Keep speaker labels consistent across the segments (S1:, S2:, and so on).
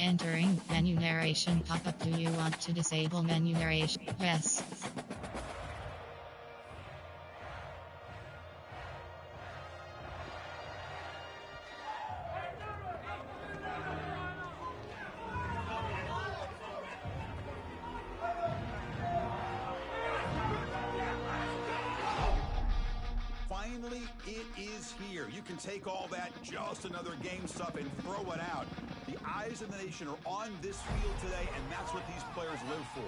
S1: Entering menu narration pop-up. Do you want to disable menu narration? Yes.
S2: Finally, it is here. You can take all that just another game stuff and throw it out. The eyes of the nation are on this field today, and that's what these players live for.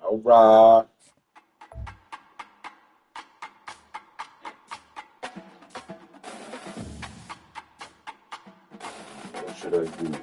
S3: All right. What should I do?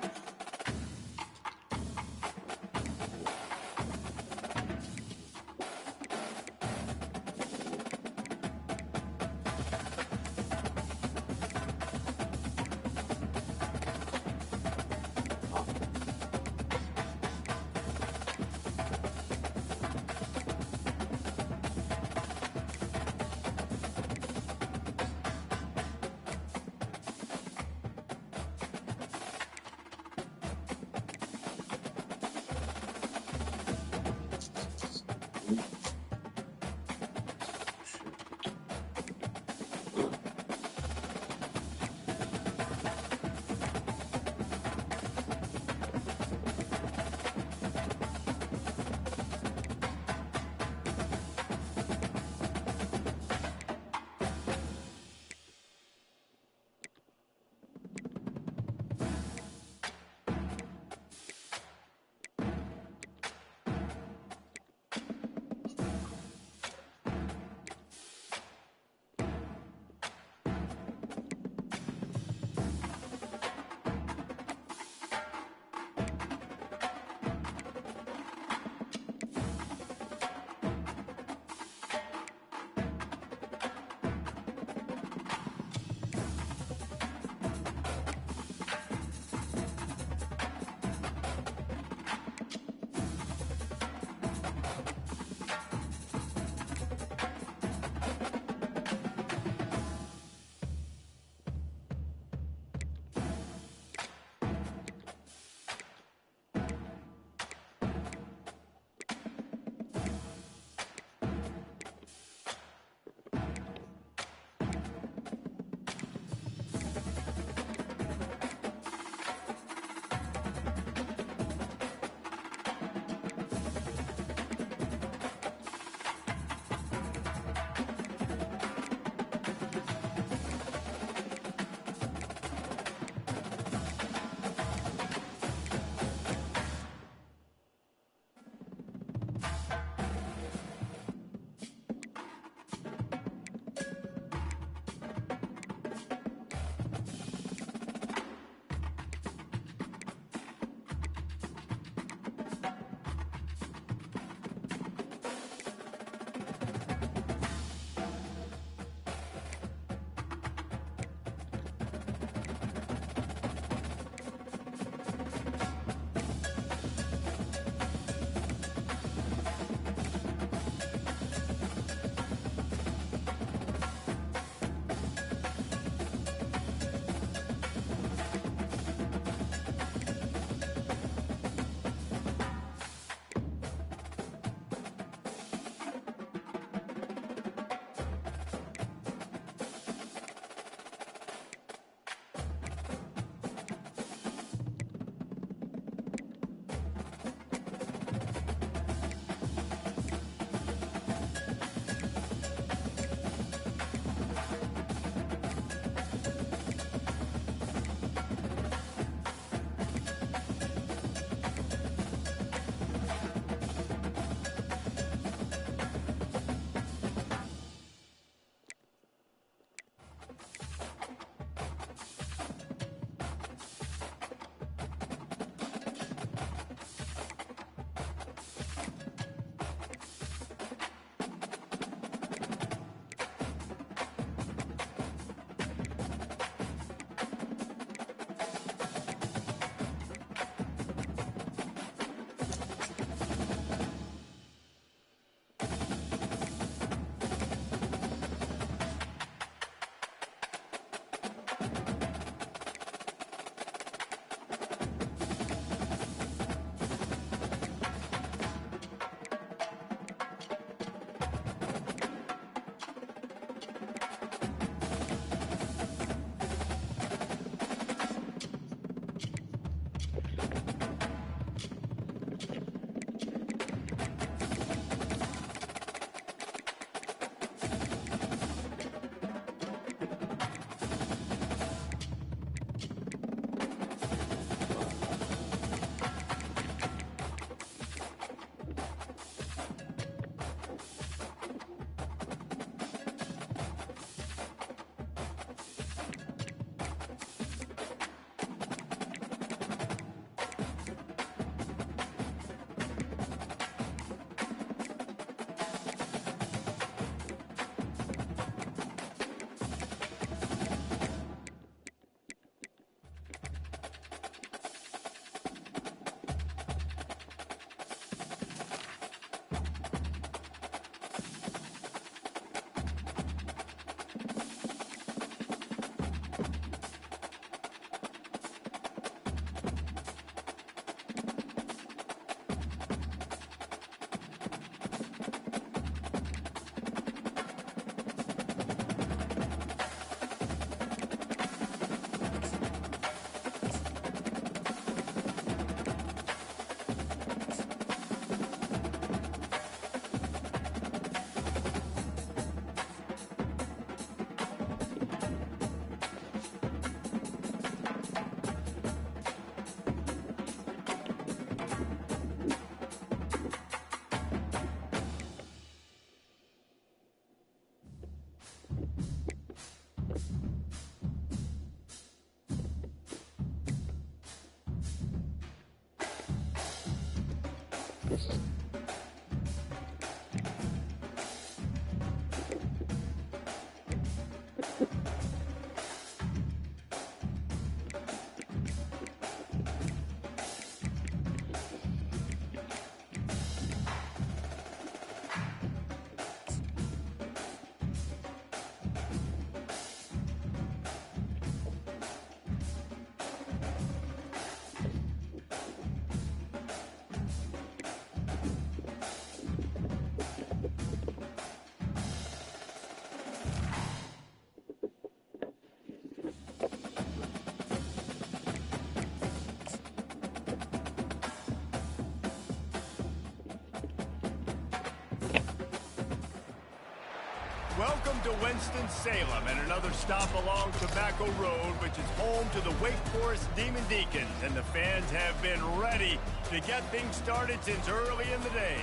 S4: Welcome to Winston-Salem and another stop along Tobacco Road, which is home to the Wake Forest Demon Deacons, and the fans have been ready to get things started since early in the day.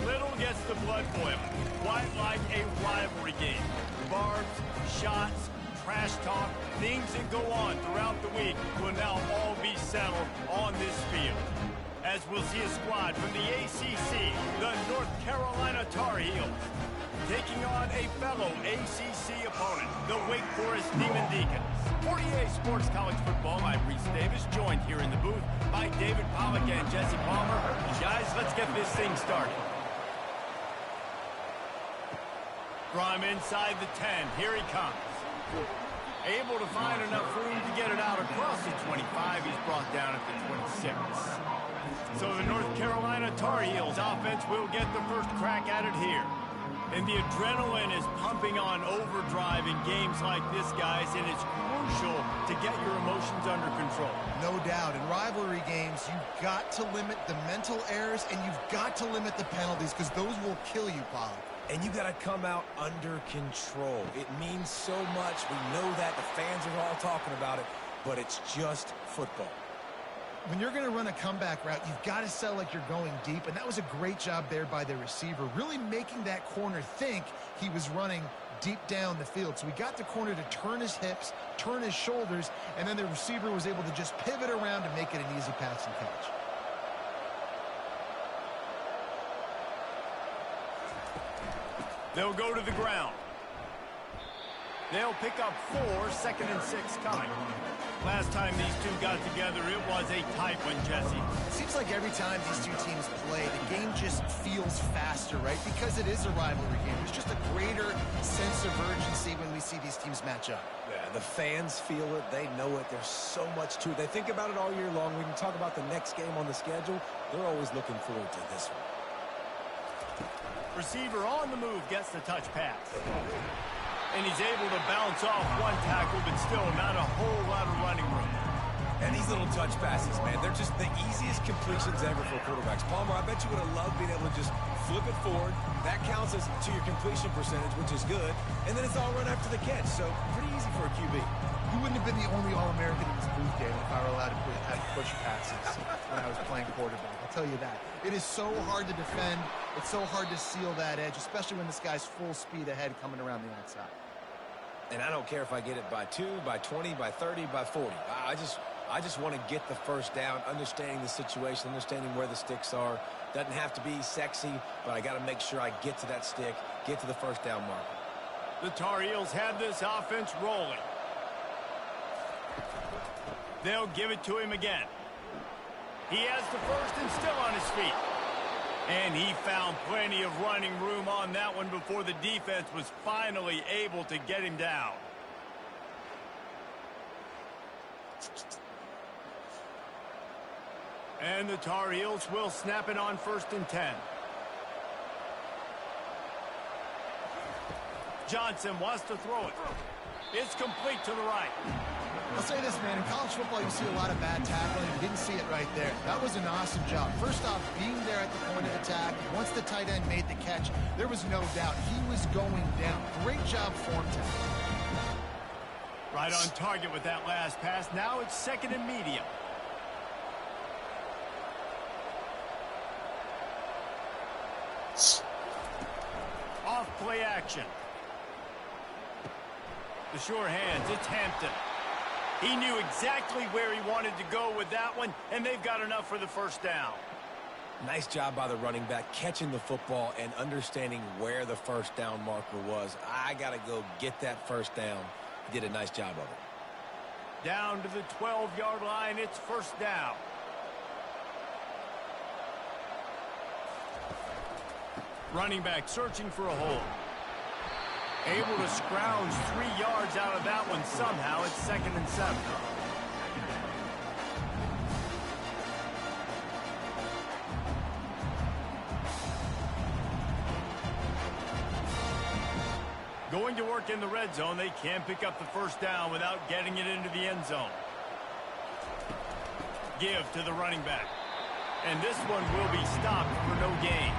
S4: Little gets the blood boiling, quite like a rivalry game. Barbs, shots, trash talk, things that go on throughout the week will now all be settled on this field. As we'll see a squad from the ACC, the North Carolina Tar Heels, taking on a fellow ACC opponent, the Wake Forest Demon Deacons. 48 Sports College Football, I'm Reese Davis, joined here in the booth by David Pollack and Jesse Palmer. Guys, let's get this thing started. From inside the 10, here he comes. Able to find enough room to get it out across the 25. He's brought down at the 26. So the North Carolina Tar Heels offense will get the first crack at it here. And the adrenaline is pumping on overdrive in games like this, guys, and it's crucial to get your emotions under control.
S5: No doubt. In rivalry games, you've got to limit the mental errors, and you've got to limit the penalties, because those will kill you, Pollock.
S6: And you got to come out under control. It means so much. We know that. The fans are all talking about it, but it's just football.
S5: When you're going to run a comeback route, you've got to sell like you're going deep, and that was a great job there by the receiver, really making that corner think he was running deep down the field. So we got the corner to turn his hips, turn his shoulders, and then the receiver was able to just pivot around and make it an easy pass and catch.
S4: They'll go to the ground. They'll pick up 4, 2nd and 6 coming. Last time these two got together, it was a tight one, Jesse.
S5: It seems like every time these two teams play, the game just feels faster, right? Because it is a rivalry game. There's just a greater sense of urgency when we see these teams match up.
S6: Yeah, the fans feel it. They know it. There's so much to it. They think about it all year long. We can talk about the next game on the schedule. They're always looking forward to this one.
S4: Receiver on the move gets the touch pass. And he's able to bounce off one tackle, but still not a whole lot of running room.
S6: And these little touch passes, man, they're just the easiest completions ever for quarterbacks. Palmer, I bet you would have loved being able to just flip it forward. That counts as to your completion percentage, which is good. And then it's all run after the catch, so pretty easy for a QB.
S5: You wouldn't have been the only All-American in this booth game if I were allowed to have push passes when I was playing quarterback. I'll tell you that. It is so hard to defend. It's so hard to seal that edge, especially when this guy's full speed ahead coming around the outside.
S6: And I don't care if I get it by 2, by 20, by 30, by 40. I just want to get the first down, understanding the situation, understanding where the sticks are. Doesn't have to be sexy, but I got to make sure I get to that stick, get to the first down marker.
S4: The Tar Heels have this offense rolling. They'll give it to him again. He has the first and still on his feet. And he found plenty of running room on that one before the defense was finally able to get him down. And the Tar Heels will snap it on 1st and 10. Johnson wants to throw it. It's complete to the right.
S5: I'll say this, man. In college football, you see a lot of bad tackling. You didn't see it right there. That was an awesome job. First off, being there at the point of attack. Once the tight end made the catch, there was no doubt he was going down. Great job form tackle.
S4: Right on target with that last pass. Now it's 2nd and medium. Off play action. The sure hands, it's Hampton. He knew exactly where he wanted to go with that one, and they've got enough for the first down.
S6: Nice job by the running back, catching the football and understanding where the first down marker was. I got to go get that first down. He did a nice job of it.
S4: Down to the 12-yard line, it's first down. Running back searching for a hole. Able to scrounge 3 yards out of that one somehow. It's 2nd and 7. Going to work in the red zone. They can't pick up the first down without getting it into the end zone. Give to the running back. And this one will be stopped for no gain.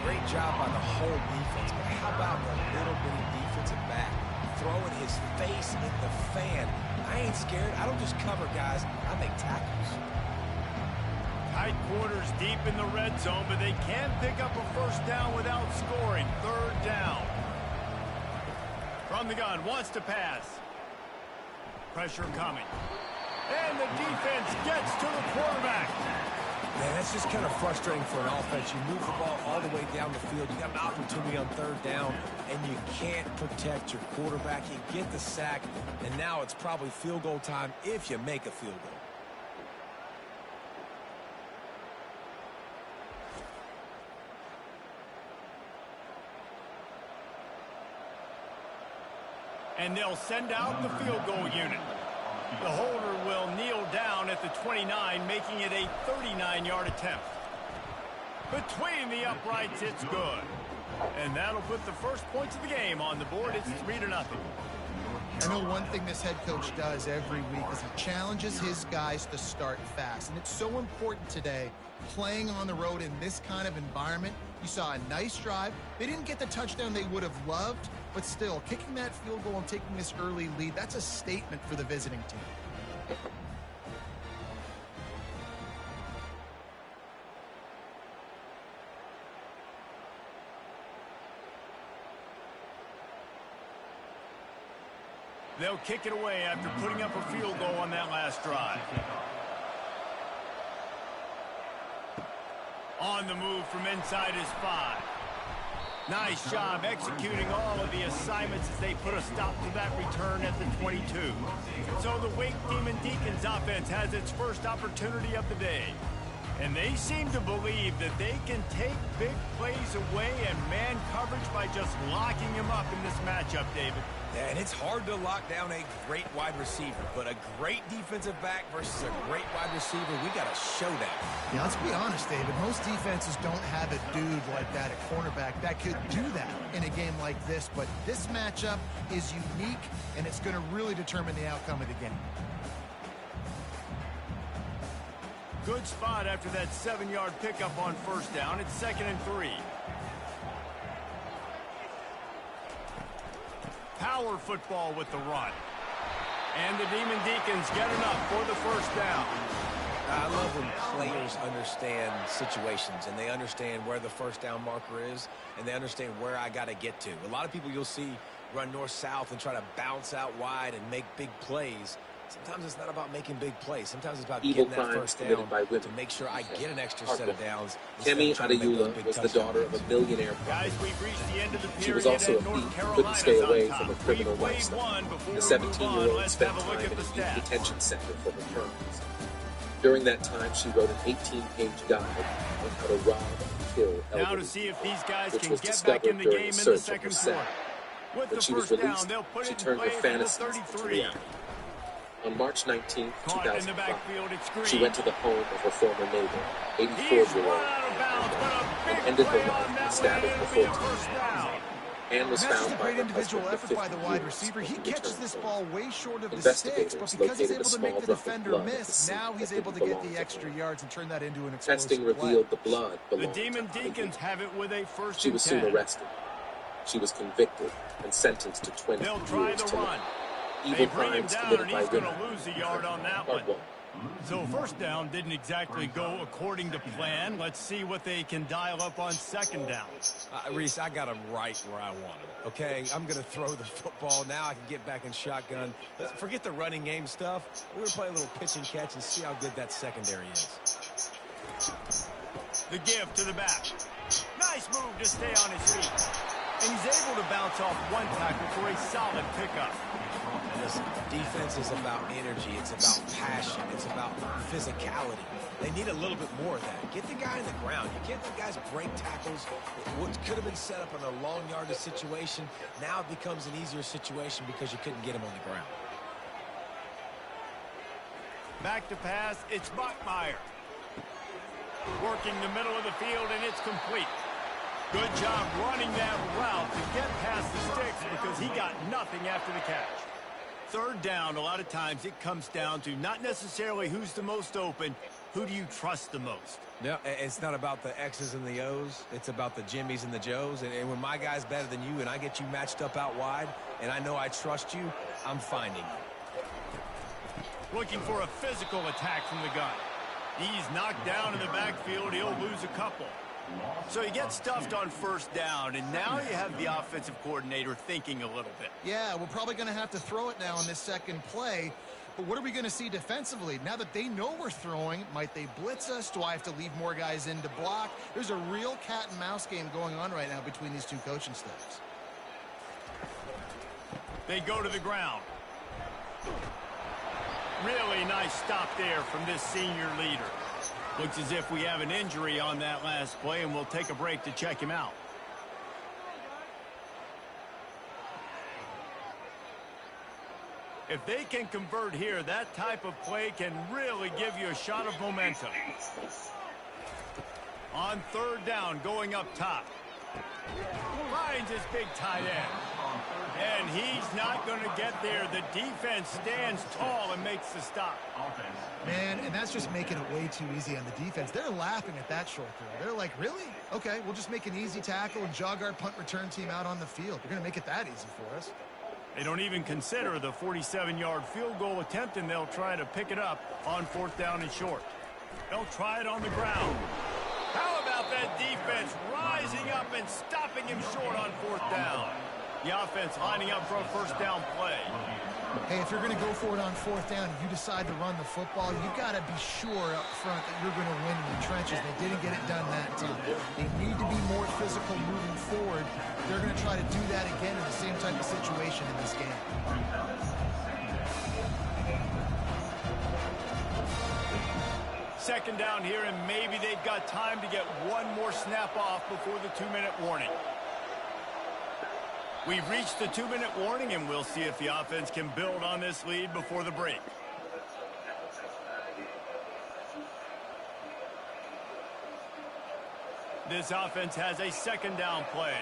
S6: Great job by the whole defense. But how about the little bitty defensive back throwing his face in the fan? I ain't scared. I don't just cover guys. I make tackles.
S4: Tight quarters deep in the red zone, but they can't pick up a first down without scoring. 3rd down. From the gun, wants to pass. Pressure coming. And the defense gets to the quarterback.
S6: Man, that's just kind of frustrating for an offense. You move the ball all the way down the field. You got an opportunity on 3rd down, and you can't protect your quarterback. You get the sack, and now it's probably field goal time if you make a field goal.
S4: And they'll send out the field goal unit. The holder will kneel down at the 29, making it a 39-yard attempt. Between the uprights, it's good. And that'll put the first points of the game on the board. It's 3-0.
S5: I know one thing this head coach does every week is he challenges his guys to start fast. And it's so important today, playing on the road in this kind of environment. You saw a nice drive. They didn't get the touchdown they would have loved, but still, kicking that field goal and taking this early lead, that's a statement for the visiting team.
S4: They'll kick it away after putting up a field goal on that last drive. On the move from inside his 5. Nice job executing all of the assignments as they put a stop to that return at the 22. So the Wake Demon Deacons offense has its first opportunity of the day. And they seem to believe that they can take big plays away and man coverage by just locking him up in this matchup, David.
S6: Yeah, and it's hard to lock down a great wide receiver, but a great defensive back versus a great wide receiver, we got a showdown.
S5: Yeah, let's be honest, David. Most defenses don't have a dude like that at cornerback that could do that in a game like this, but this matchup is unique, and it's going to really determine the outcome of the game.
S4: Good spot after that 7-yard pickup on first down. It's 2nd and 3. Power football with the run. And the Demon Deacons get enough for the first down.
S6: I love when players understand situations and they understand where the first down marker is and they understand where I got to get to. A lot of people you'll see run north-south and try to bounce out wide and make big plays. Sometimes it's not about making big plays. Sometimes it's about getting that first down to make sure I get an extra set of downs.
S3: Kemi Adeyula was the daughter of a millionaire
S4: Guys, we've reached the end of the period.
S3: She was also a thief who couldn't stay away from a criminal
S4: We've played
S3: lifestyle.
S4: one before
S3: The
S4: we move
S3: 17-year-old
S4: Let's
S3: spent
S4: have a
S3: time
S4: look
S3: in
S4: at
S3: a
S4: the
S3: youth
S4: stats.
S3: detention center for her crimes. During that time, she wrote an 18-page guide on how to rob and kill
S4: Now
S3: elderly,
S4: to see if these guys
S3: which
S4: can
S3: was
S4: get back in
S3: discovered
S4: the
S3: during
S4: game
S3: the
S4: in the
S3: search of her
S4: second quarter.
S3: cell.
S4: With
S3: When
S4: the
S3: she was
S4: first down,
S3: released,
S4: they'll put
S3: she
S4: it in
S3: turned her
S4: play from the
S3: fantasies into
S4: 33.
S3: reality. On March 19,
S4: Caught in the
S3: 2005,
S4: backfield, it's Green.
S3: she went to the home of her former neighbor,
S4: He's
S3: 84-year-old,
S4: run out of bounds, but a
S3: and
S4: big
S3: ended
S4: play
S3: her
S4: on
S3: life
S4: that
S3: with stabbing
S4: one.
S3: before
S4: It'll be a first down.
S3: Anne was
S5: That's just
S3: found
S5: a
S3: by
S5: great
S3: her
S5: individual
S3: husband
S5: effort by the
S3: 50
S5: wide
S3: years
S5: receiver. He
S3: when he
S5: catches
S3: returned
S5: this
S3: home.
S5: ball way short of the
S3: Investigators
S5: sticks, but because he's
S3: located a
S5: able to
S3: small
S5: make the
S3: drop of
S5: defender
S3: blood at the
S5: miss,
S3: scene
S5: now he's
S3: that
S5: able to
S3: didn't
S5: get
S3: belong
S5: the
S3: to
S5: extra
S3: her.
S5: yards and turn that into an explosive
S3: Testing
S5: play.
S3: revealed the blood
S4: The
S3: belonged
S4: Demon
S3: to
S4: Deacons
S3: Adeyula.
S4: have it with a first
S3: She
S4: and
S3: was
S4: 10.
S3: soon arrested. She was convicted and sentenced to 20
S4: They'll try
S3: years
S4: the
S3: to
S4: run.
S3: life.
S4: They
S3: Evil
S4: bring him
S3: crimes
S4: down,
S3: committed
S4: and
S3: by
S4: he's going
S3: women.
S4: to lose a yard on that one.
S3: Part 1.
S4: So first down didn't exactly go according to plan. Let's see what they can dial up on second down.
S6: Reese, I got him right where I want him. Okay, I'm going to throw the football. Now I can get back in shotgun. Forget the running game stuff. We're going to play a little pitch and catch and see how good that secondary is.
S4: The give to the back. Nice move to stay on his feet. And he's able to bounce off one tackle for a solid pickup.
S6: And listen, defense is about energy. It's about passion. It's about physicality. They need a little bit more of that. Get the guy in the ground. You can't let guys break tackles. What could have been set up in a long yardage situation, now it becomes an easier situation because you couldn't get him on the ground.
S4: Back to pass, it's Bachmeier. Working the middle of the field, and it's complete. Good job running that route to get past the sticks because he got nothing after the catch. Third down, a lot of times it comes down to not necessarily who's the most open, who do you trust the most?
S6: No, it's not about the X's and the O's. It's about the Jimmys and the Joes. And when my guy's better than you and I get you matched up out wide and I know I trust you, I'm finding you.
S4: Looking for a physical attack from the gun. He's knocked down in the backfield. He'll lose a couple. So you get stuffed on first down, and now you have the offensive coordinator thinking a little bit.
S5: Yeah, we're probably going to have to throw it now on this second play. But what are we going to see defensively? Now that they know we're throwing, might they blitz us? Do I have to leave more guys in to block? There's a real cat and mouse game going on right now between these two coaching staffs.
S4: They go to the ground. Really nice stop there from this senior leader. Looks as if we have an injury on that last play, and we'll take a break to check him out. If they can convert here, that type of play can really give you a shot of momentum. On third down, going up top. Finds his big tight end. And he's not going to get there. The defense stands tall and makes the stop.
S5: Man, and that's just making it way too easy on the defense. They're laughing at that short throw. They're like, really? Okay, we'll just make an easy tackle and jog our punt return team out on the field. They're going to make it that easy for us.
S4: They don't even consider the 47-yard field goal attempt, and they'll try to pick it up on fourth down and short. They'll try it on the ground. How about that defense rising up and stopping him short on fourth down? The offense lining up for a first down play.
S5: Hey, if you're going to go for it on fourth down and you decide to run the football, you've got to be sure up front that you're going to win in the trenches. They didn't get it done that time. They need to be more physical moving forward. They're going to try to do that again in the same type of situation in this game.
S4: Second down here, and maybe they've got time to get one more snap off before the 2-minute warning. We've reached the 2-minute warning, and we'll see if the offense can build on this lead before the break. This offense has a second down play.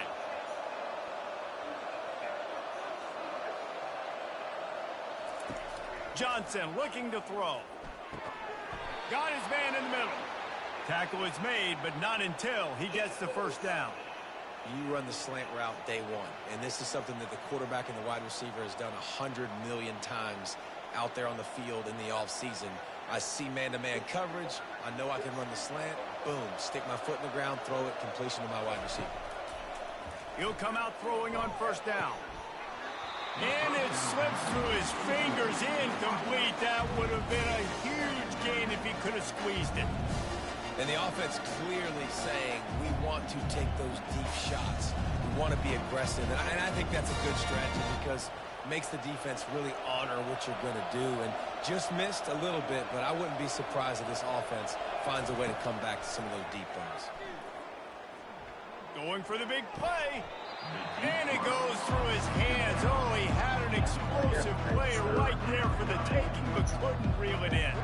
S4: Johnson looking to throw. Got his man in the middle. Tackle is made, but not until he gets the first down.
S6: You run the slant route day one, and this is something that the quarterback and the wide receiver has done 100 million times out there on the field in the offseason. I see man-to-man coverage. I know I can run the slant. Boom, stick my foot in the ground, throw it, completion to my wide receiver.
S4: He'll come out throwing on first down. And it slips through his fingers, incomplete. That would have been a huge gain if he could have squeezed it.
S6: And the offense clearly saying, we want to take those deep shots. We want to be aggressive. And I think that's a good strategy because it makes the defense really honor what you're going to do. And just missed a little bit, but I wouldn't be surprised if this offense finds a way to come back to some of those deep ones.
S4: Going for the big play. And it goes through his hands. Oh, he had an explosive play right there for the taking, but couldn't reel it in.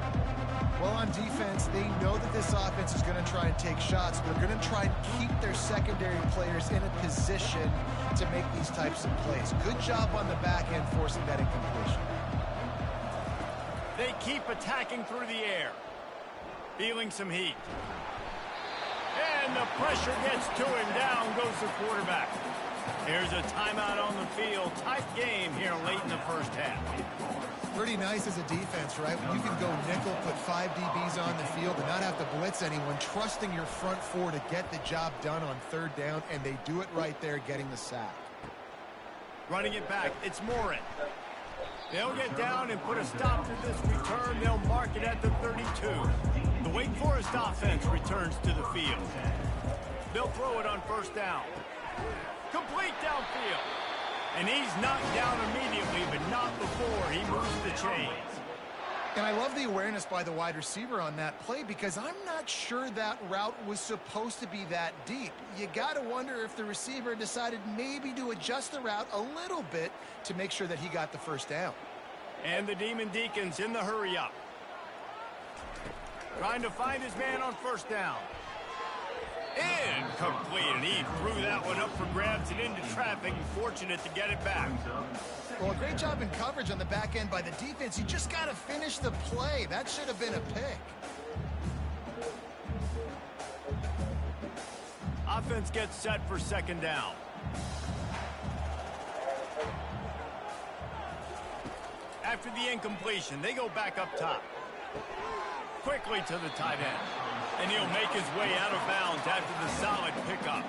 S5: Well, on defense, they know that this offense is going to try and take shots. They're going to try and keep their secondary players in a position to make these types of plays. Good job on the back end forcing that incompletion.
S4: They keep attacking through the air. Feeling some heat. And the pressure gets to him. Down goes the quarterback. There's a timeout on the field. Tight game here late in the first half.
S5: Pretty nice as a defense, right? When you can go nickel, put 5 DBs on the field and not have to blitz anyone, trusting your front four to get the job done on third down, and they do it right there, getting the sack.
S4: Running it back, it's Morin. They'll get down and put a stop to this return. They'll mark it at the 32. The Wake Wake Forest offense returns to the field. They'll throw it on first down. Complete downfield. And he's knocked down immediately, but not before he moves the chains.
S5: And I love the awareness by the wide receiver on that play because I'm not sure that route was supposed to be that deep. You got to wonder if the receiver decided maybe to adjust the route a little bit to make sure that he got the first down.
S4: And the Demon Deacons in the hurry up. Trying to find his man on first down. Incomplete, and he threw that one up for grabs and into traffic, and fortunate to get it back.
S5: Well, a great job in coverage on the back end by the defense. You just got to finish the play. That should have been a pick.
S4: Offense gets set for second down. After the incompletion, they go back up top. Quickly to the tight end. And he'll make his way out of bounds after the solid pickup.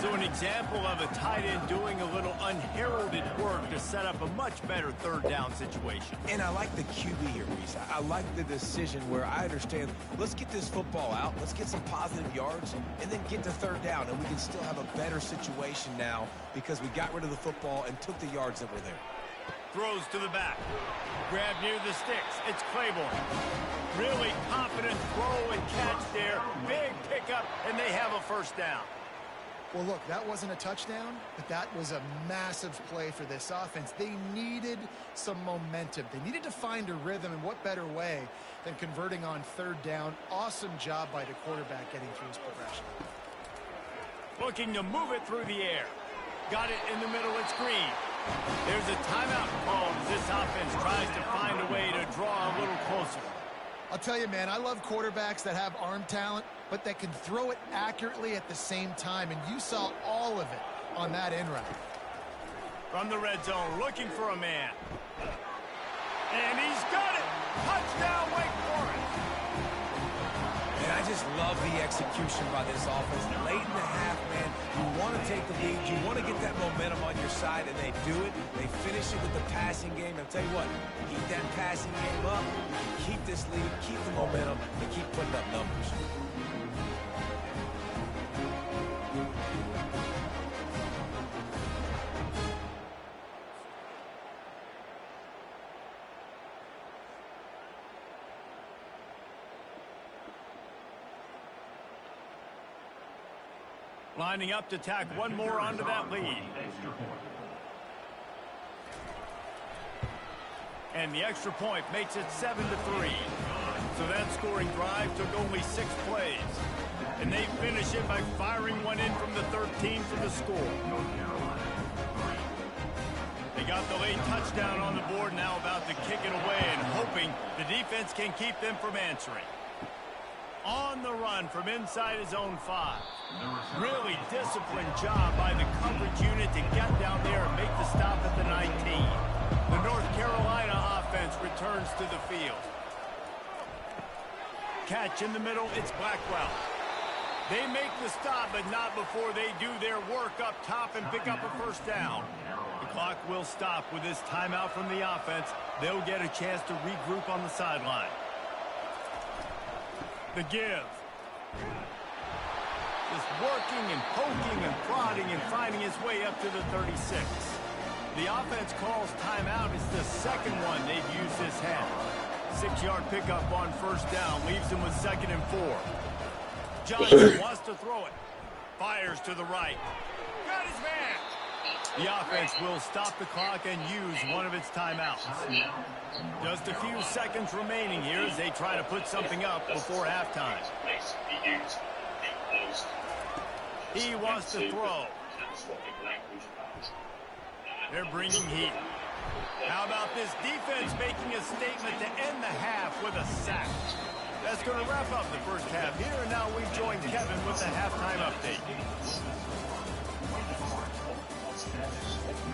S4: So an example of a tight end doing a little unheralded work to set up a much better third down situation.
S6: And I like the QB here, Reese. I like the decision where I understand, let's get this football out, let's get some positive yards, and then get to third down, and we can still have a better situation now because we got rid of the football and took the yards that were there.
S4: Throws to the back. Grab near the sticks. It's Claiborne. Really confident throw and catch there. Big pickup, and they have a first down.
S5: Well, look, that wasn't a touchdown, but that was a massive play for this offense. They needed some momentum. They needed to find a rhythm, and what better way than converting on third down. Awesome job by the quarterback getting through his progression.
S4: Looking to move it through the air. Got it in the middle. It's Green. There's a timeout called as this offense tries to find a way to draw a little closer.
S5: I'll tell you, man, I love quarterbacks that have arm talent, but that can throw it accurately at the same time, and you saw all of it on that in route.
S4: From the red zone, looking for a man. And he's got it! Touchdown, Wake Forest!
S6: And I just love the execution by this offense. Late in the half, man, you want to take the lead. You want to get that momentum on your side, and they do it. They finish it with the passing game. I'll tell you what, keep that passing game up, keep this lead, keep the momentum, and keep putting up numbers.
S4: Lining up to tack one more onto that lead. And the extra point makes it 7-3. So that scoring drive took only 6 plays. And they finish it by firing one in from the 13 for the score. They got the late touchdown on the board, now about to kick it away and hoping the defense can keep them from answering. On the run from inside his own 5. Really disciplined job by the coverage unit to get down there and make the stop at the 19. The North Carolina offense returns to the field. Catch in the middle, it's Blackwell. They make the stop, but not before they do their work up top and pick up a first down. The clock will stop with this timeout from the offense. They'll get a chance to regroup on the sideline. The give. Just working and poking and prodding and finding his way up to the 36. The offense calls timeout. It's the second one they've used this half. 6-yard pickup on first down leaves him with 2nd and 4. Johnson wants to throw it. Fires to the right. Got his man. The offense will stop the clock and use one of its timeouts. Just a few seconds remaining here as they try to put something up before halftime. He wants to throw. They're bringing heat. How about this defense making a statement to end the half with a sack? That's going to wrap up the first half here, and now we join Kevin with the halftime update.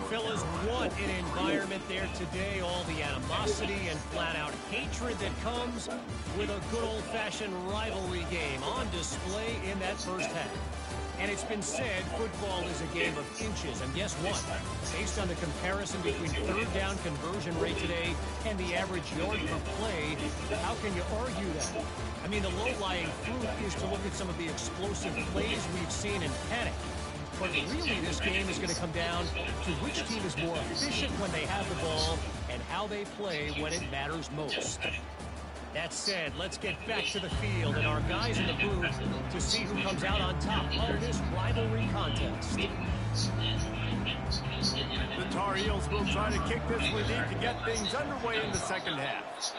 S7: Fellas, what an environment there today. All the animosity and flat-out hatred that comes with a good old-fashioned rivalry game on display in that first half. And it's been said football is a game of inches. And guess what? Based on the comparison between third down conversion rate today and the average yard per play, how can you argue that? I mean, mean, the low-lying fruit is to look at some of the explosive plays we've seen in panic. But really, this game is going to come down to which team is more efficient when they have the ball and how they play when it matters most. That said, let's get back to the field and our guys in the booth to see who comes out on top of this rivalry contest.
S4: The Tar Heels will try to kick this one deep to get things underway in the second half.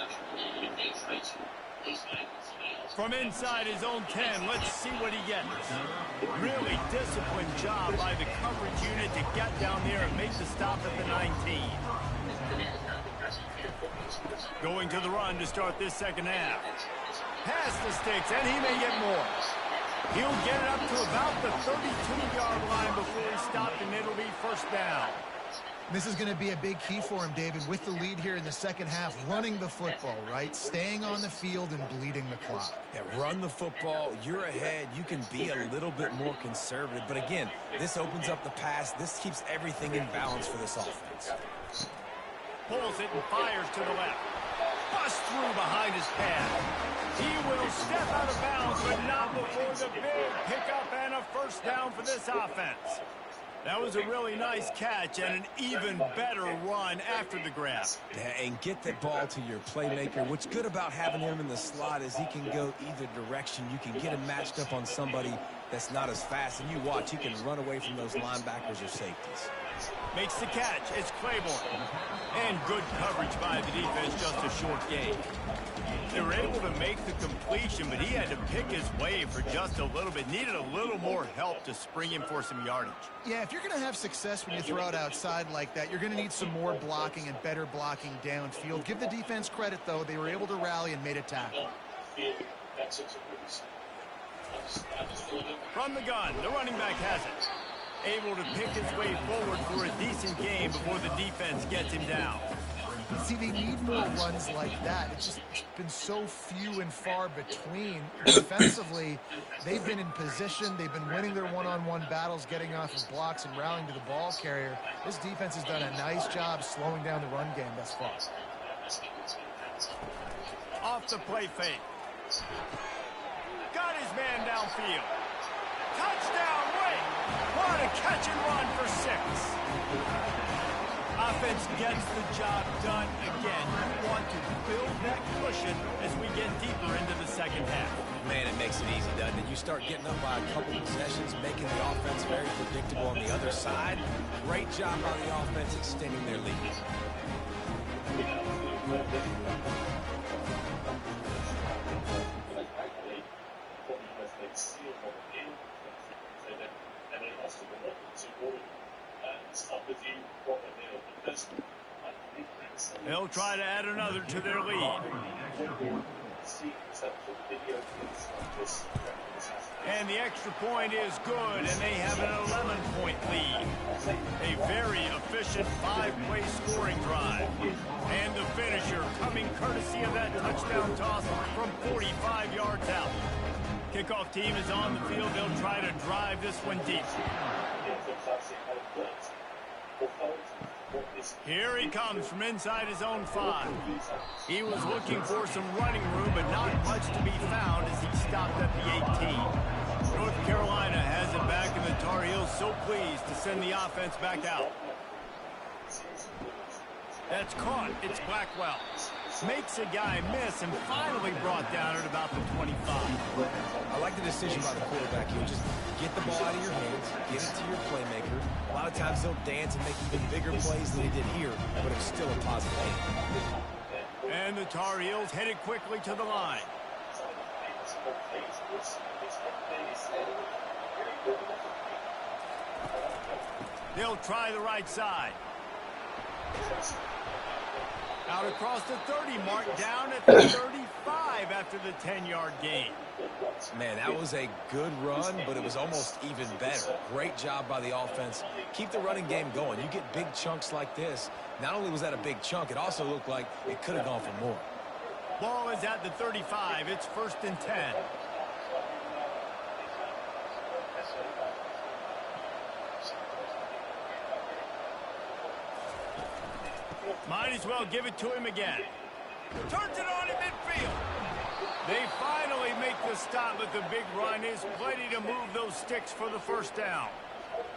S4: From inside his own 10, let's see what he gets. Really disciplined job by the coverage unit to get down there and make the stop at the 19. Going to the run to start this second half. Past the sticks, and he may get more. He'll get it up to about the 32-yard line before he's stopped, and it'll be first down.
S5: This is going to be a big key for him, David, with the lead here in the second half, running the football, right? Staying on the field and bleeding the clock.
S6: Yeah, run the football. You're ahead. You can be a little bit more conservative. But again, this opens up the pass. This keeps everything in balance for this offense.
S4: Pulls it and fires to the left. Bust through behind his pad. He will step out of bounds, but not before the big pickup and a first down for this offense. That was a really nice catch and an even better run after the grab.
S6: Yeah, and get that ball to your playmaker. What's good about having him in the slot is he can go either direction. You can get him matched up on somebody that's not as fast, and you watch, he can run away from those linebackers or safeties.
S4: Makes the catch. It's Claiborne. And good coverage by the defense, just a short gain. They were able to make the completion, but he had to pick his way for just a little bit. Needed a little more help to spring him for some yardage.
S5: Yeah, if you're going to have success when you throw it outside like that, you're going to need some more blocking and better blocking downfield. Give the defense credit, though. They were able to rally and made a tackle.
S4: From the gun, the running back has it. Able to pick his way forward for a decent game before the defense gets him down.
S5: See, they need more runs like that. It's just been so few and far between. Defensively, they've been in position. They've been winning their one-on-one battles, getting off of blocks and rallying to the ball carrier. This defense has done a nice job slowing down the run game thus far.
S4: Off the play fake. Got his man downfield. Touchdown, Wake! What a catch and run for 6. Offense gets the job done again. You want to build that cushion as we get deeper into the second half.
S6: Man, it makes it easy, doesn't it? You start getting up by a couple possessions, making the offense very predictable on the other side. Great job by the offense extending their lead.
S4: They'll try to add another to their lead. And the extra point is good, and they have an 11-point lead. A very efficient 5-play scoring drive. And the finisher coming courtesy of that touchdown toss from 45 yards out. Kickoff team is on the field. They'll try to drive this one deep. Here he comes from inside his own 5. He was looking for some running room, but not much to be found as he stopped at the 18. North Carolina has it back, and the Tar Heels so pleased to send the offense back out. That's caught. It's Blackwell. Makes a guy miss and finally brought down at about the 25.
S6: I like the decision by the quarterback here. Just get the ball out of your hands, get it to your playmaker. A lot of times they'll dance and make even bigger plays than they did here, but it's still a positive game.
S4: And the Tar Heels headed quickly to the line. They'll try the right side. Out across the 30 mark, down at the 35 after the 10-yard gain.
S6: Man, that was a good run, but it was almost even better. Great job by the offense. Keep the running game going. You get big chunks like this. Not only was that a big chunk, it also looked like it could have gone for more.
S4: Ball is at the 35. It's 1st and 10. Might as well give it to him again. Turns it on in midfield. They finally make the stop, but the big run is plenty to move those sticks for the first down.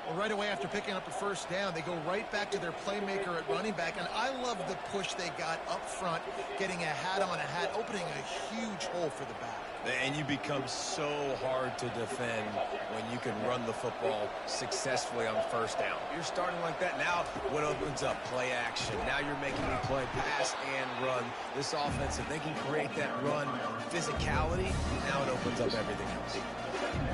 S5: Well, right away after picking up a first down, they go right back to their playmaker at running back, and I love the push they got up front, getting a hat on a hat, opening a huge hole for the back.
S6: And you become so hard to defend when you can run the football successfully on first down. You're starting like that. Now what opens up? Play action. Now you're making me play pass and run. This offense, if they can create that run physicality, now it opens up everything else.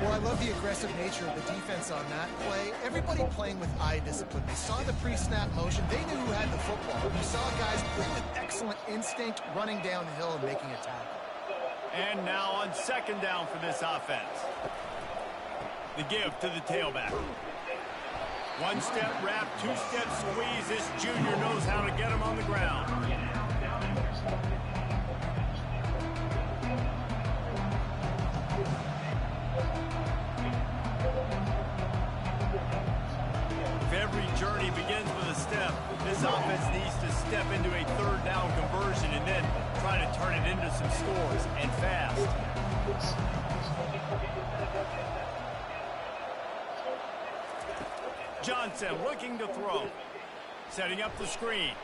S5: Well, I love the aggressive nature of the defense on that play. Everybody playing with eye discipline. They saw the pre-snap motion. They knew who had the football. You saw guys with excellent instinct running downhill and making a tackle.
S4: And now on second down for this offense. The give to the tailback. One-step wrap, two-step squeeze. This junior knows how to get him on the ground. If every journey begins with a step, this offense needs to step into a third down conversion and then try to turn it into some scores, and fast. Johnson looking to throw. Setting up the screen.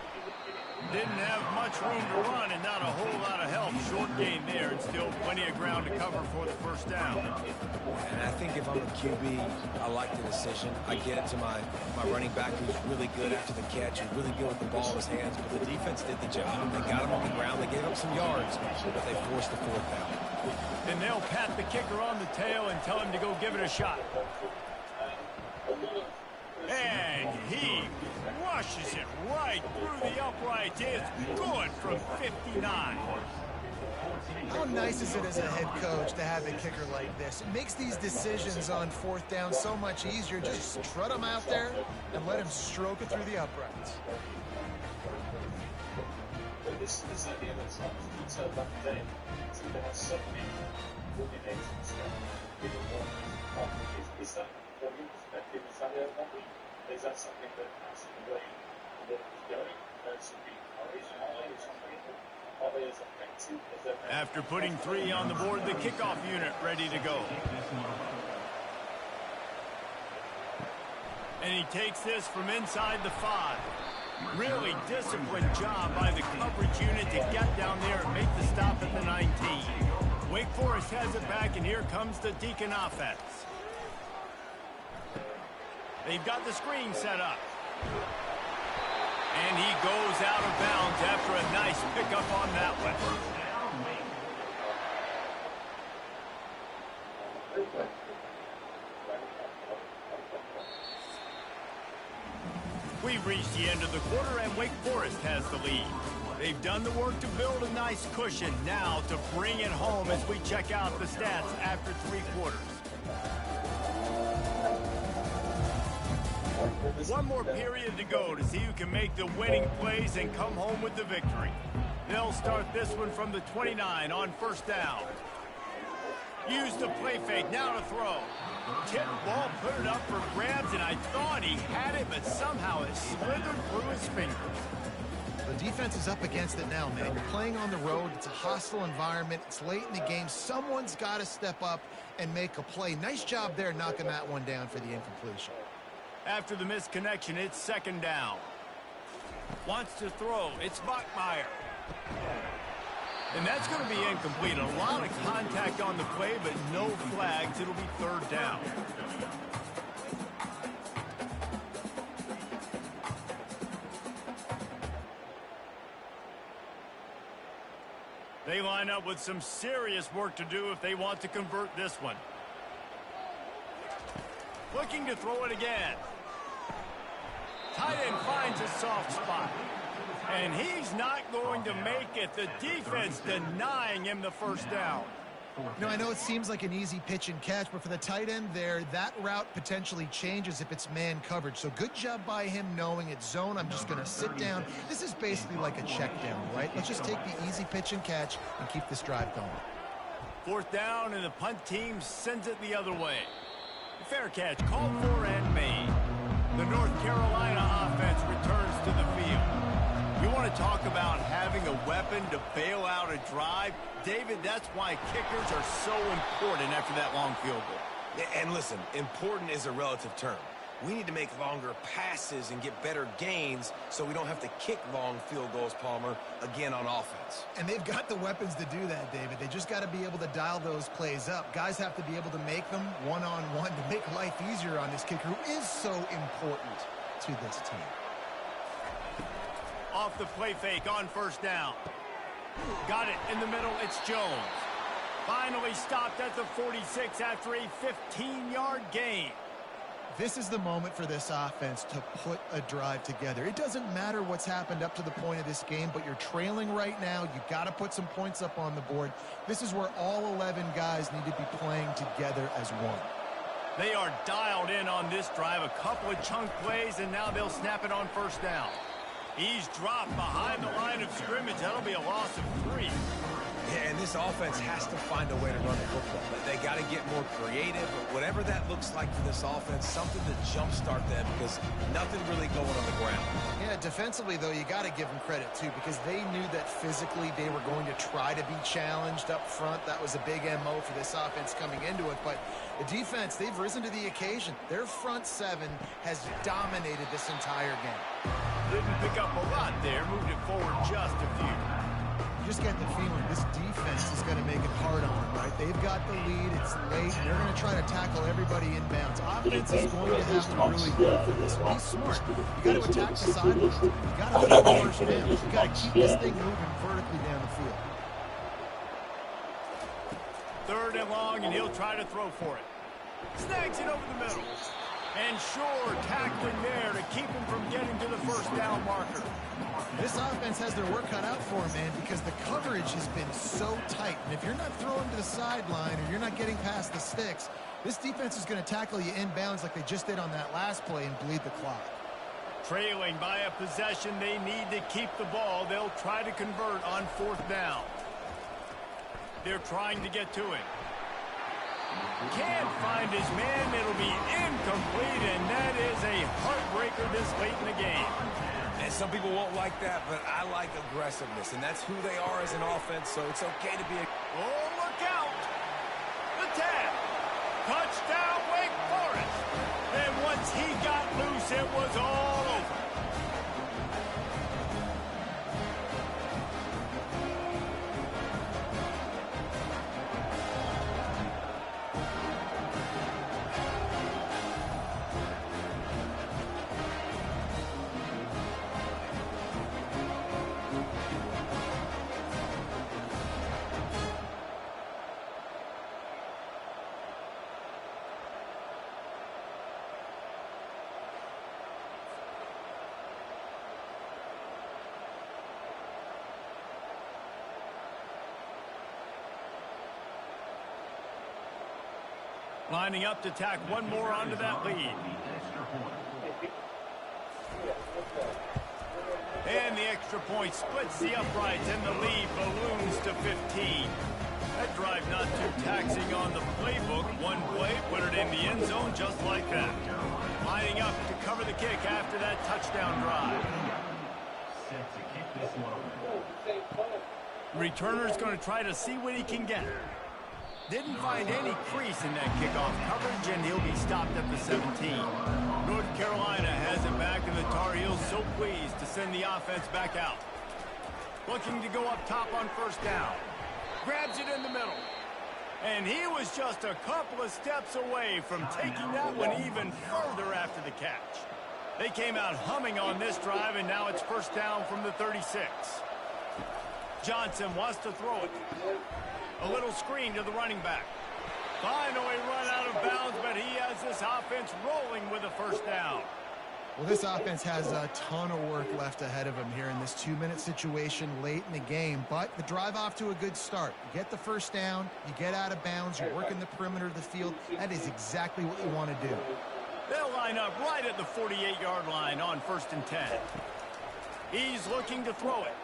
S4: Didn't have much room to run and not a whole lot of help. Short gain there and still plenty of ground to cover for the first down.
S6: And I think if I'm a QB, I like the decision. I get it to my running back who's really good after the catch, who's really good with the ball in his hands, but the defense did the job. They got him on the ground. They gave up some yards, but they forced the fourth down.
S4: And they'll pat the kicker on the tail and tell him to go give it a shot. And he rushes it right through the uprights. It's good from 59.
S5: How nice is it as a head coach to have a kicker like this? It makes these decisions on fourth down so much easier. Just strut him out there and let him stroke it through the uprights.
S8: This is at the end of the time. You tell that day, so there are so many coordinations that people want. Is that from your perspective? Is that is that something that has the way that is going? Should be encouraged? Are they as effective as they're...
S4: After putting 3 on the board, the kickoff unit ready to go. And he takes this from inside the 5. Really disciplined job by the coverage unit to get down there and make the stop at the 19. Wake Forest has it back, and here comes the Deacon offense. They've got the screen set up. And he goes out of bounds after a nice pickup on that one. We've reached the end of the quarter, and Wake Forest has the lead. They've done the work to build a nice cushion. Now to bring it home as we check out the stats after 3 quarters. One more period to go to see who can make the winning plays and come home with the victory. They'll start this one from the 29 on first down. Use the play fake, now to throw. Tip ball, put it up for grabs, and I thought he had it, but somehow it slithered through his fingers.
S5: The defense is up against it now, man. You're playing on the road. It's a hostile environment. It's late in the game. Someone's got to step up and make a play. Nice job there knocking that one down for the incompletion.
S4: After the misconnection, it's second down. Wants to throw. It's Bachmeier. And that's going to be incomplete. A lot of contact on the play, but no flags. It'll be third down. They line up with some serious work to do if they want to convert this one. Looking to throw it again. Tight end finds a soft spot. And he's not going to make it. The defense denying him the first down.
S5: You know, I know it seems like an easy pitch and catch, but for the tight end there, that route potentially changes if it's man coverage. So good job by him knowing it's zone. I'm just going to sit down. This is basically like a check down, right? Let's just take the easy pitch and catch and keep this drive going. Fourth down, and the punt team sends it the other way. Fair catch called for and made. The North Carolina offense returns to the field. You want to
S4: to talk about having a weapon to bail out a drive? David, that's why kickers are so important after that long field goal.
S6: And listen, important is a relative term. We need to make longer passes and get better gains so we don't have to kick long field goals, Palmer, again on offense.
S5: And they've got the weapons to do that, David. They just got to be able to dial those plays up. Guys have to be able to make them one-on-one to make life easier on this kicker, who is so important to this team.
S4: Off the play fake on first down. Got it in the middle. It's Jones. Finally stopped at the 46 after a 15-yard gain.
S5: This is the moment for this offense to put a drive together. It doesn't matter what's happened up to the point of this game, but you're trailing right now. You've got to put some points up on the board. This is where all 11 guys need to be playing together as one.
S4: They are dialed in on this drive. A couple of chunk plays, and now they'll snap it on first down. He's dropped behind the line of scrimmage. That'll be a loss of 3.
S6: Yeah, and this offense has to find a way to run the football. They got to get more creative, but whatever that looks like for this offense, something to jumpstart them because nothing really going on the ground.
S5: Yeah, defensively, though, you got to give them credit, too, because they knew that physically they were going to try to be challenged up front. That was a big MO for this offense coming into it, but the defense, they've risen to the occasion. Their front seven has dominated this entire game.
S4: Didn't pick up a lot there, moved it forward just a few.
S5: You just get the feeling this defense is going to make it hard on them, right? They've got the lead, it's late, and they're going to try to tackle everybody inbounds. Offense is going to have to really go for this. Be smart. You got to attack the sidelines. You got to get the first down. You got to keep this thing moving vertically down the field.
S4: 3rd and long, and he'll try to throw for it. Snags it over the middle. And Shore tackling there to keep him from getting to the first down marker.
S5: This offense has their work cut out for them, man, because the coverage has been so tight. And if you're not throwing to the sideline or you're not getting past the sticks, this defense is going to tackle you inbounds like they just did on that last play and bleed the clock.
S4: Trailing by a possession, they need to keep the ball. They'll try to convert on 4th down. They're trying to get to it. Can't find his man. It'll be incomplete, and that is a heartbreaker this late in the game.
S6: And some people won't like that, but I like aggressiveness, and that's who they are as an offense, so it's okay to be a...
S4: Oh, look out! The tag! Touchdown, Wake Forest! And once he got loose, it was all over. Lining up to tack one more onto that lead. And the extra point splits the uprights, and the lead balloons to 15. That drive not too taxing on the playbook. One play, put it in the end zone just like that. Lining up to cover the kick after that touchdown drive. Returner's going to try to see what he can get. Didn't find any crease in that kickoff coverage, and he'll be stopped at the 17. North Carolina has it back, and the Tar Heels so pleased to send the offense back out. Looking to go up top on first down. Grabs it in the middle. And he was just a couple of steps away from taking that one even further after the catch. They came out humming on this drive, and now it's first down from the 36. Johnson wants to throw it. A little screen to the running back. Finally run out of bounds, but he has this offense rolling with a first down.
S5: Well, this offense has a ton of work left ahead of them here in this 2-minute situation late in the game, but the drive off to a good start. You get the first down, you get out of bounds, you're working the perimeter of the field. That is exactly what you want to do.
S4: They'll line up right at the 48-yard line on 1st and 10. He's looking to throw it.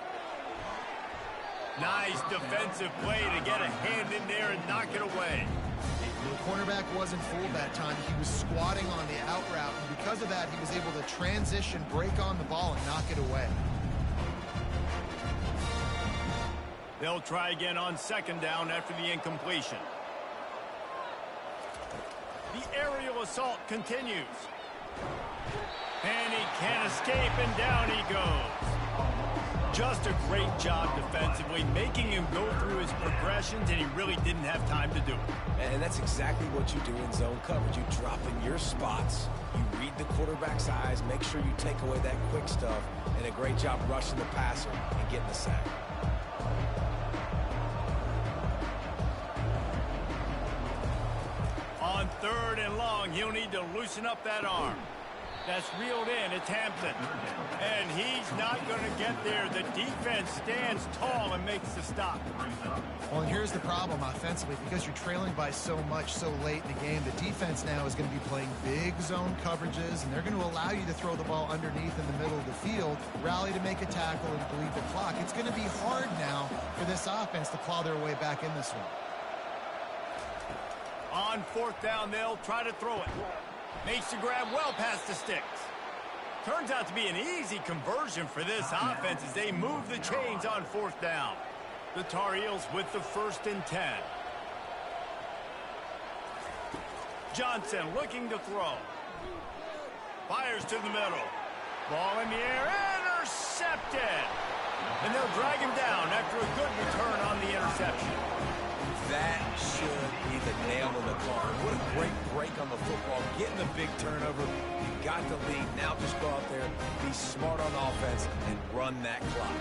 S4: Nice defensive play to get a hand in there and knock it away.
S5: The cornerback wasn't fooled that time. He was squatting on the out route, and because of that, he was able to transition, break on the ball, and knock it away.
S4: They'll try again on second down after the incompletion. The aerial assault continues. And he can't escape, and down he goes. Just a great job defensively, making him go through his progressions, and he really didn't have time to do it.
S6: And that's exactly what you do in zone coverage. You drop in your spots, you read the quarterback's eyes, make sure you take away that quick stuff, and a great job rushing the passer and getting the sack.
S4: On third and long, he'll need to loosen up that arm. That's reeled in. It's Hampton. And he's not going to get there. The defense stands tall and makes the stop.
S5: Well, and here's the problem offensively. Because you're trailing by so much so late in the game, the defense now is going to be playing big zone coverages, and they're going to allow you to throw the ball underneath in the middle of the field, rally to make a tackle, and bleed the clock. It's going to be hard now for this offense to claw their way back in this one.
S4: On fourth down, they'll try to throw it. Makes the grab well past the sticks. Turns out to be an easy conversion for this offense as they move the chains on fourth down. The Tar Heels with the 1st and 10. Johnson looking to throw. Fires to the middle. Ball in the air, intercepted. And they'll drag him down after a good return on the interception.
S6: That should be the nail in the coffin. What a great break on the football. Getting the big turnover. You got the lead. Now just go out there, be smart on offense, and run that clock.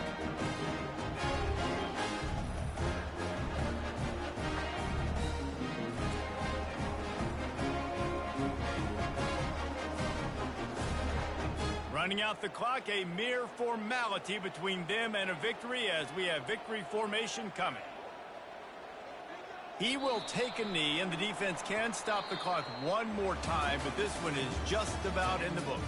S4: Running out the clock, a mere formality between them and a victory as we have victory formation coming. He will take a knee, and the defense can stop the clock one more time, but this one is just about in the books.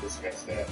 S8: Discuss that.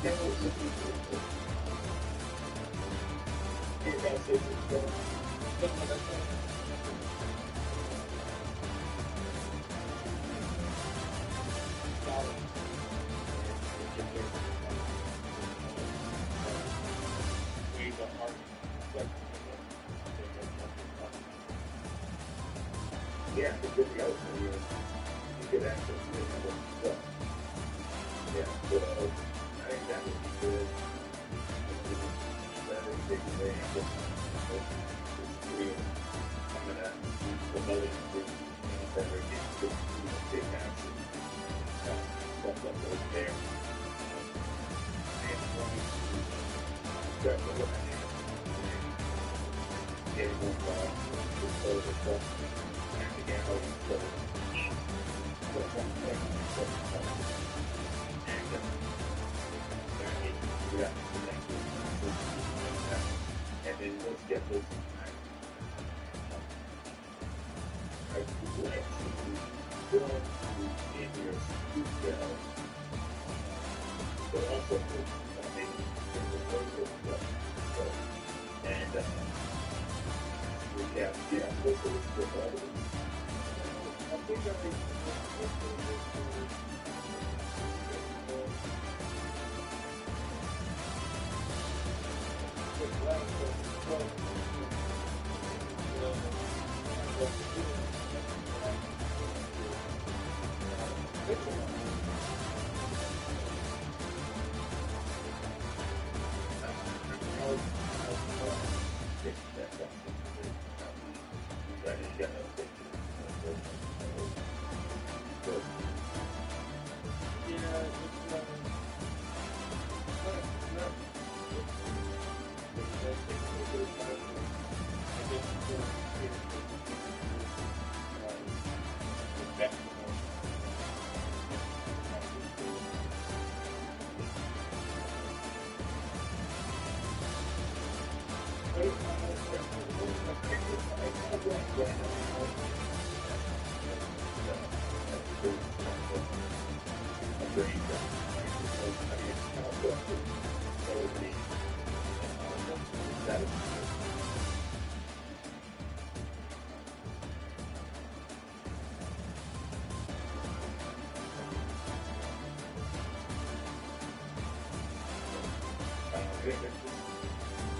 S8: Yeah, the good guys are here. You get access to the network stuff. Yeah, so I think that would be good. That is a big thing. It's free. I'm going to promote it to better get good big access. Stuff like those there. And going to grab the look at it. Get more involved with those stuff. Again, how you put it. But one thing, and then let's get this. I would like to go in your studio, but also maybe in the local stuff. And we have, local stuff. I think I think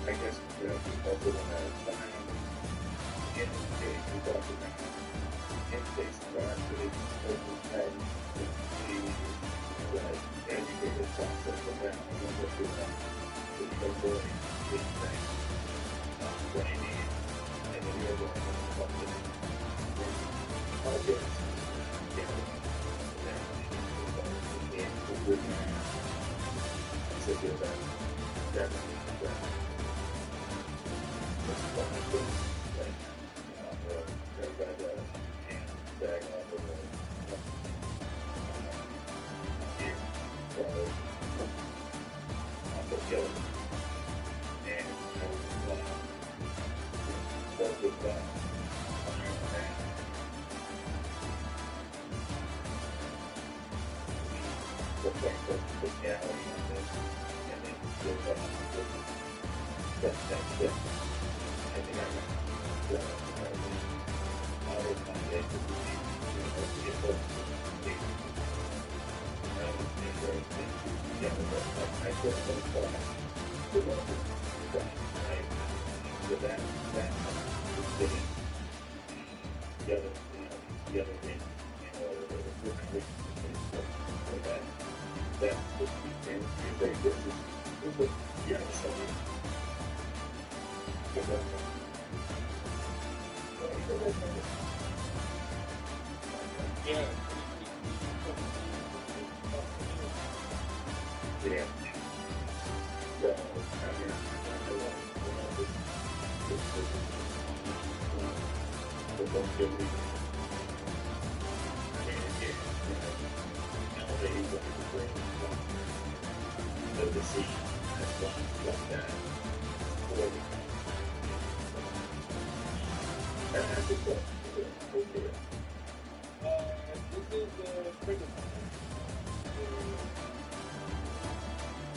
S8: I guess, also when the in-state, we talked about in-state start, so they had the educated process of that, and then what they have to go going, big thing, training, and then you're going to something, I guess, and the good man, so you're that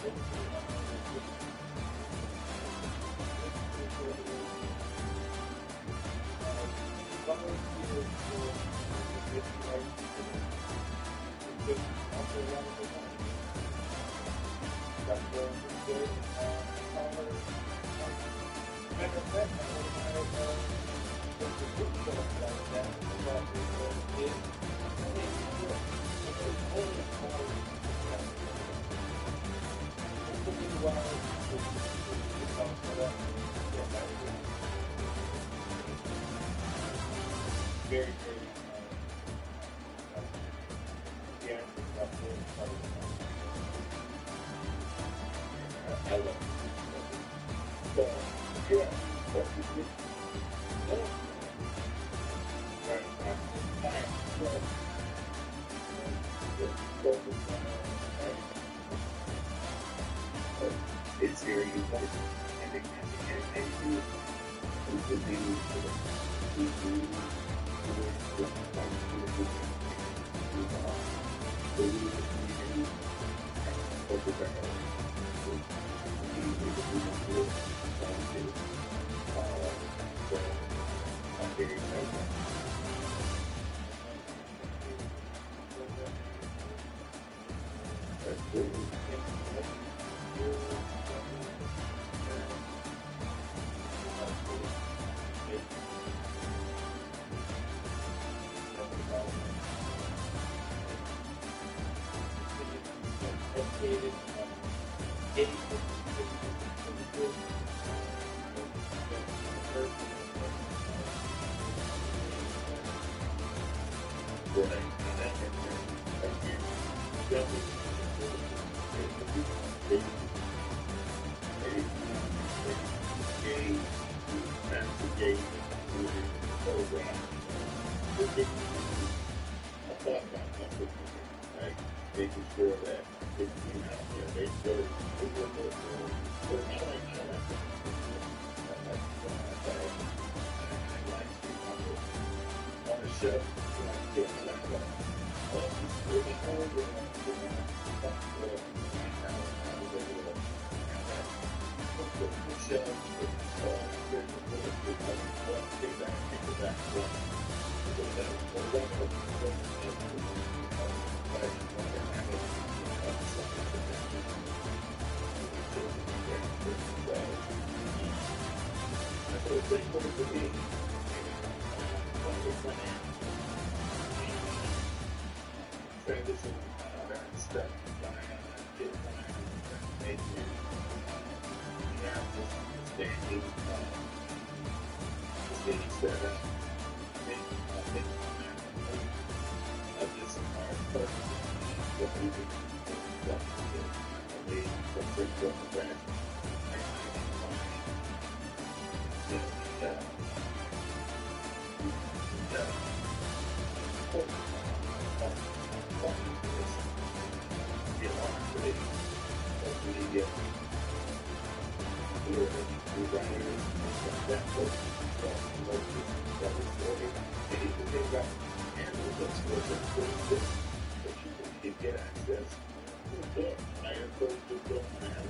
S8: Very, I love it. So, yeah, that's it. It's very important. I think making sure that it's they really on the show. Transition step standing set up. Get access to the higher coach to go and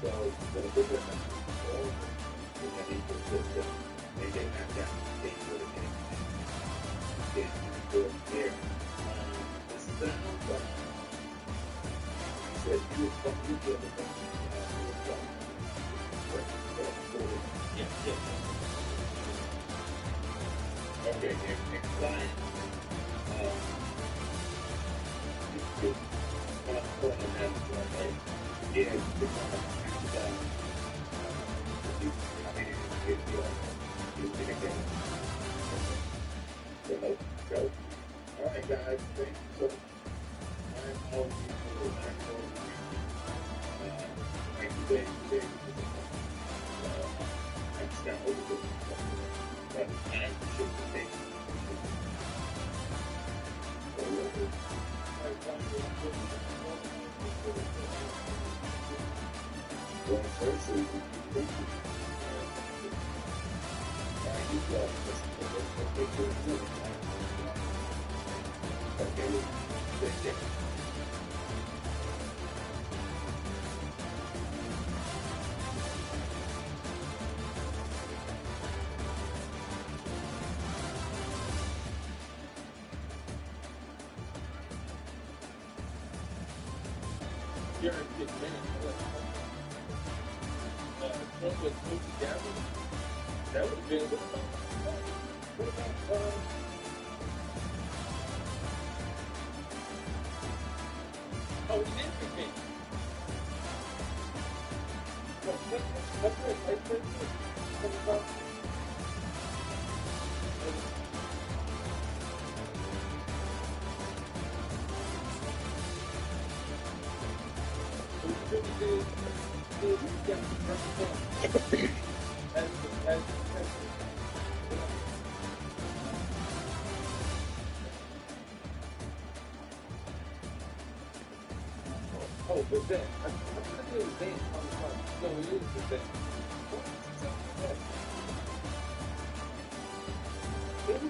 S8: so the ecosystem, they get that application for the game. It's good there. The sound said you were fucking good at that. Yeah. Okay, next slide. Alright guys, thanks so much. I'm all you for thank you today. I'm just gonna over that time should take. Okay.
S3: You're a good man. Trump was moved together. That would have been what about oh, he did compete. Well, that's right. I said this. Oh, but then, I think it was Dan on the front. No, it is the Dan. Maybe